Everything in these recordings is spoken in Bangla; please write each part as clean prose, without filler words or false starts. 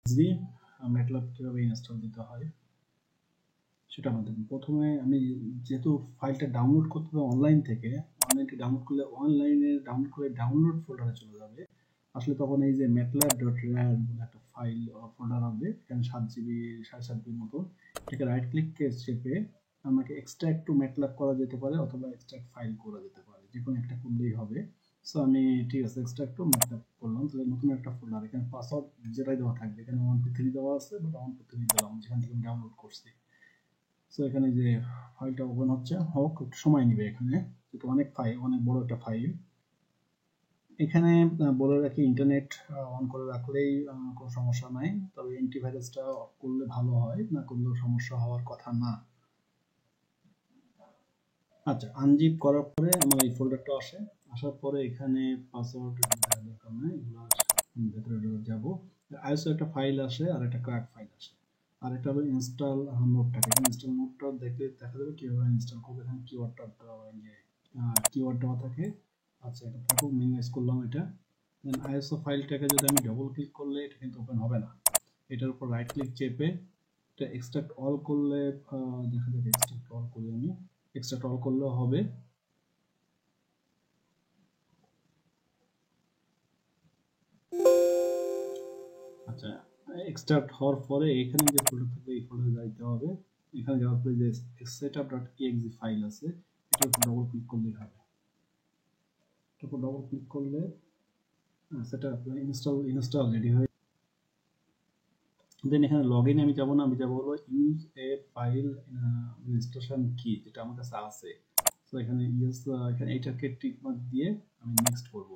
জি ম্যাটল্যাব কিভাবে ইনস্টল দিতে হয় সেটা আমাদের প্রথমে আমি যেহেতু ফাইলটা ডাউনলোড করতে হবে অনলাইন থেকে ডাউনলোড করলে অনলাইনে ডাউনলোড করে ডাউনলোড ফোল্ডারে চলে যাবে আসলে তখন এই যে matlab.rar বলে একটা ফাইল ফোল্ডার হবে এখানে 7 জিবি 7.5 জিবির মতো এটাকে রাইট ক্লিক চেপে আমাকে এক্সট্রাক্ট টু ম্যাটল্যাব করা যেতে পারে অথবা এক্সট্রাক্ট ফাইল করা যেতে পারে যে কোনো একটা করলেই হবে সো আমি ঠিক আছে এক্সট্রাক্ট টু ম্যাটল্যাব করলাম তাহলে নতুন একটা ফোল্ডার এখানে পাসওয়ার্ড যেটাই দেওয়া থাকবে এখানে 123 দেওয়া আছে বাট 123 দিলাম যেখান থেকে ডাউনলোড করছি সো এখানে যে ফাইলটা ওপেন হচ্ছে হোক একটু সময় নেবে এখানে যেহেতু অনেক ফাইল অনেক বড় একটা ফাইল এখানে বলে রাখি ইন্টারনেট অন করে রাখলেই কোনো সমস্যা নাই তবে অ্যান্টিভাইরাসটা অফ করলে ভালো হয় না করলেও সমস্যা হওয়ার কথা না আচ্ছা আনজিপ করার পরে আমার এই ফোল্ডারটা আসে আসার পরে এখানে পাসওয়ার্ড দরকার নাই এগুলো ভেতরে যাব আইএসও একটা ফাইল আসে আর একটা ক্র্যাক ফাইল আসে আর এটা হলো ইনস্টল নোটটা এখানে ইনস্টল নোটটা দেখলে দেখা যাবে কিভাবে ইনস্টল করবে এখানে কিওয়ার্ড দেওয়া থাকে আচ্ছা এটা থাকুক মিনিমাইজ করলাম এটা দেন আইএসও ফাইলটাকে যদি আমি ডবল ক্লিক করলে এটা কিন্তু ওপেন হবে না এটার উপর রাইট ক্লিক চেপে এটা এক্সট্রাক্ট অল করলে দেখা যাবে এক্সট্রাক্ট অল করি আমি এক্সট্রাক্ট অল করলেও হবে আচ্ছা এক্সট্রাক্ট হওয়ার পরে এখানে যে ফোল্ডার থাকবে এই ফোল্ডারে যাইতে হবে এখানে যাওয়ার পরে যে setup.exe ফাইল আছে এটার উপর ডবল ক্লিক করলেই হবে এটার উপর ডবল ক্লিক করলে সেটা ইনস্টল রেডি হয়ে দেন এখানে লগইনে আমি যাব না আমি যাব হলো ইউজ এ ফাইল ইনস্টলেশন কি যেটা আমার কাছে আছে তো এখানে ইউজ এখানে এইটাকে টিক মার্ক দিয়ে আমি নেক্সট করব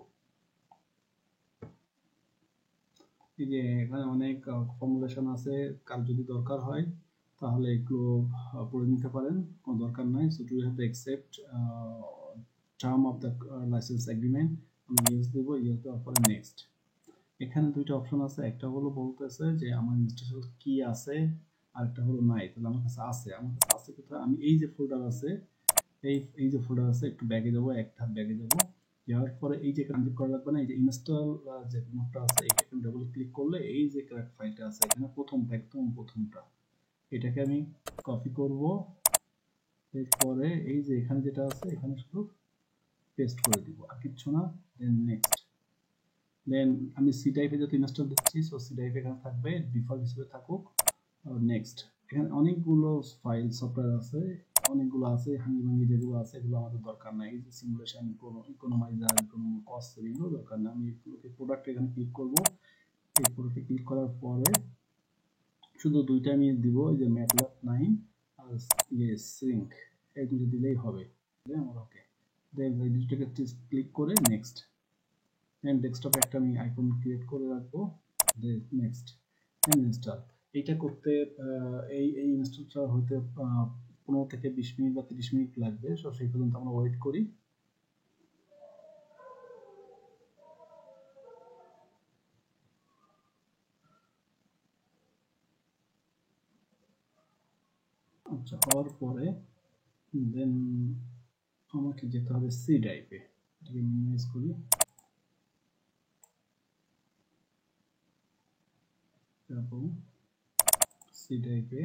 এই যে এখানে অনেক ফর্মুলেশন আছে কার যদি দরকার হয় তাহলে একটু পড়ে নিতে পারেন কোনো দরকার নাই so to have to accept term of the licence agreement আমি ইউজ দেব ইউজ দেওয়ার পরে নেক্সট এখানে দুইটা অপশন আছে একটা হলো বলতেছে যে আমার ইনস্টলেশন কি আছে আর একটা হলো নাই তাহলে আমার কাছে আছে কোথায় আমি এই যে ফোল্ডার আছে এই যে ফোল্ডার আছে একটু ব্যাগে যাব একটা ব্যাগে যাব যাওয়ার পরে এই যে আনজিপ করা লাগবে না এই যে ইনস্টল যে নোটটা আছে এটাকে ডাবল ক্লিক করলে এই যে ক্র্যাক ফাইলটা আছে এখানে প্রথমটা একদম প্রথমটা এটাকে আমি কপি করব এরপরে এই যে এখানে যেটা আছে এখানে শুধু পেস্ট করে দিব আর কিচ্ছু না দেন নেক্সট দেন আমি সি টাইপে যত ইনস্টল দিচ্ছি সো সি টাইপ এখানে থাকবে ডিফল্ট হিসেবে থাকুক নেক্সট এখানে অনেকগুলো ফাইল সফটওয়্যার আছে অনেকগুলো আছে হাঙ্গি ভাঙ্গি যেগুলো আছে এগুলো আমাদের দরকার নাই এই যে সিমুলেশন কোনো ইকোনোমাইজার কোনো কস্ট এগুলো দরকার না আমি প্রোডাক্ট এখানে ক্লিক করব এই প্রোডাক্টে ক্লিক করার পরে শুধু দুইটা আমি দিব এই যে ম্যাটল্যাব 9 আর সিঙ্ক এই দুটো দিলেই হবে আমার ওকে দেন এই দুটোকে ক্লিক করে নেক্সট দেন ডেস্কটপে একটা আমি আইকন ক্রিয়েট করে রাখবো দেন নেক্সট দেন ইনস্টল এইটা করতে এই ইনস্টলটা হতে 15 থেকে 20 মিনিট বা 30 মিনিট লাগবে সো সেই পর্যন্ত আমরা ওয়েট করি আচ্ছা হওয়ার পরে দেন আমাকে যেতে হবে সি ড্রাইভে এটাকে মিনিমাইজ করি এবং সি ড্রাইভে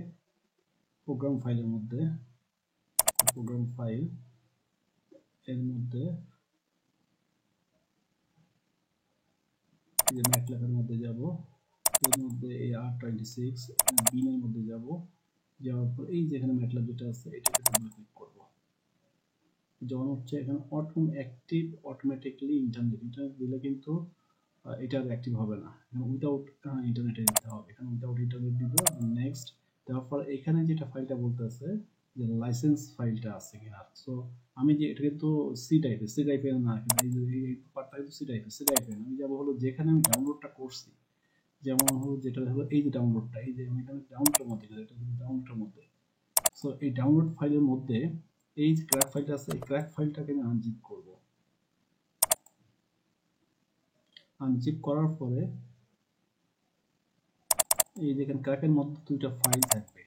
প্রোগ্রাম ফাইলের মধ্যে প্রোগ্রাম ফাইল এর মধ্যে এই যে ম্যাটল্যাবের মধ্যে যাব এর মধ্যে এই R26 বিনের মধ্যে যাব যাওয়ার পর এই যে এখানে ম্যাটল্যাব যেটা আছে এটাকে ডাবল ক্লিক করব যখন হচ্ছে এখানে অটোমেটিক্যালি ইন্টারনেট দিলে কিন্তু এটা অ্যাক্টিভ হবে না এখানে উইদাউট ইন্টারনেটে দিতে হবে এখানে উইদাউট ইন্টারনেট দিব নেক্সট তারপর এখানে যেটা ফাইলটা বলতেছে যে লাইসেন্স ফাইলটা আছে কিনা সো আমি যে এটা কিন্তু সি টাইপের না কিন্তু এই পার্টটা কিন্তু সি টাইপের আমি যাব হলো যেখানে আমি ডাউনলোডটা করছি যেমন হলো যেটা হলো এই যে ডাউনলোডটা এই যে আমি এখানে ডাউনলোডের মধ্যে এটা কিন্তু ডাউনলোডের মধ্যে সো এই ডাউনলোড ফাইলের মধ্যে এই যে ক্র্যাক ফাইলটা আছে এই ক্র্যাক ফাইলটাকে আমি আনজিপ করব আনজিপ করার পরে এই যেখানে ক্র্যাকের মধ্যে দুইটা ফাইল থাকবে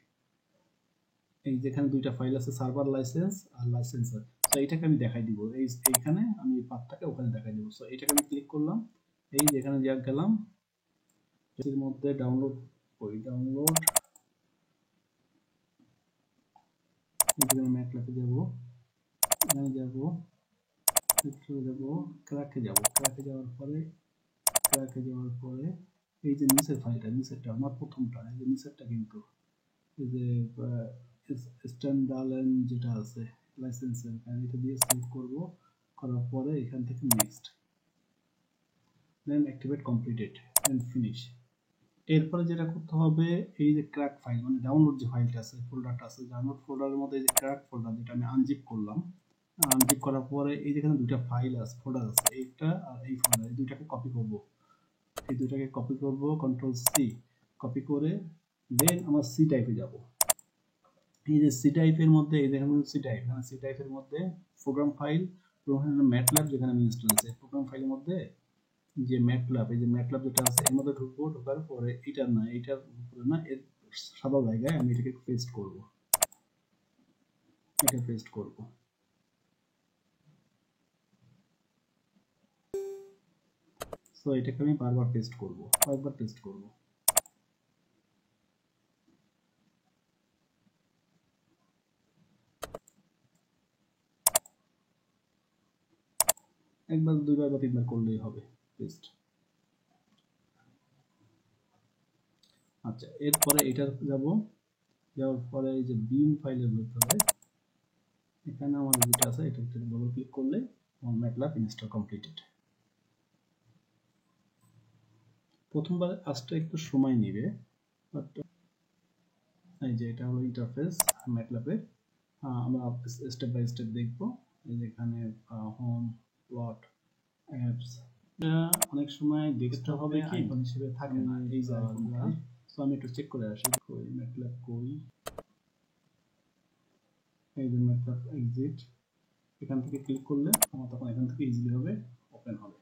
এই যেখানে দুইটা ফাইল আছে সার্ভার লাইসেন্স আর লাইসেন্সার সো এটাকে আমি দেখাই দিব এইখানে আমি পাথটাকে ওখানে দেখাই দিব সো এটাকে আমি ক্লিক করলাম এই যেখানে যা গেলাম এর মধ্যে ডাউনলোড এখানে ম্যাটল্যাবে যাব, এখানে যাব, যাব ক্র্যাকে যাওয়ার পরে এই যে নিচের ফাইলটা, নিচেরটা আমার প্রথমটা, এই যে নিচেরটা কিন্তু এই যে স্ট্যান্ডার্ড যেটা আছে লাইসেন্সের, এটা দিয়ে সেভ করব। করার পরে এখান থেকে নেক্সট, দেন অ্যাক্টিভেট কমপ্লিটেড, দেন ফিনিশ। এরপরে যেটা করতে হবে, এই যে ক্র্যাক ফাইল মানে ডাউনলোড যে ফাইলটা আছে, ফোল্ডারটা আছে, ডাউনলোড ফোল্ডারের মধ্যে এই যে ক্র্যাক ফোল্ডার যেটা আমি আনজিপ করলাম, আনজিপ করার পরে এই যেখানে দুইটা ফাইল আছে, ফোল্ডার আছে, এইটা আর এই ফোল্ডার, এই দুইটাকে কপি করব। কন্ট্রোল সি কপি করে দেন আমার সি টাইপে যাব। এই যে সি টাইপের মধ্যে এই দেখেন সি টাইপের মধ্যে প্রোগ্রাম ফাইল, ম্যাটল্যাব যেখানে আমি ইনস্টল আছে, প্রোগ্রাম ফাইলের মধ্যে যে ম্যাটল্যাব, এই যে ম্যাটল্যাব যেটা আছে এর মধ্যে ঢুকবো। ঢোকার পরে এইটার উপরে না, এর সাদা জায়গায় আমি এটাকে পেস্ট করব। সো এটাকে আমি বারবার পেস্ট করব, কয়েকবার পেস্ট করব। একবার, দুইবার বা তিনবার করলেই হবে পেস্ট। আচ্ছা, এরপরে এটা যাওয়ার পরে এই যে বিম ফাইলের ভিতরে এখানে আমার যেটা আছে এটা ডবল ক্লিক করলে আমার ম্যাটল্যাব ইনস্টল কমপ্লিটেড। প্রথমবার আসতে একটু সময় নেবে, বাট এই যে এটা হলো ইন্টারফেস ম্যাটল্যাবের। আমরা স্টেপ বাই স্টেপ দেখব। এই যে এখানে হোম, প্লট, অ্যাপস, এটা অনেক সময় ডেস্কটপ হবে কি আইকন হিসেবে থাকে না, এই যে আইকনটা। সো আমি একটু চেক করে আসি, কই ম্যাটল্যাব কই। এই যে ম্যাটল্যাব এক্সিট, এখান থেকে ক্লিক করলে আমার তখন এখান থেকে ইজিলি হবে ওপেন হবে।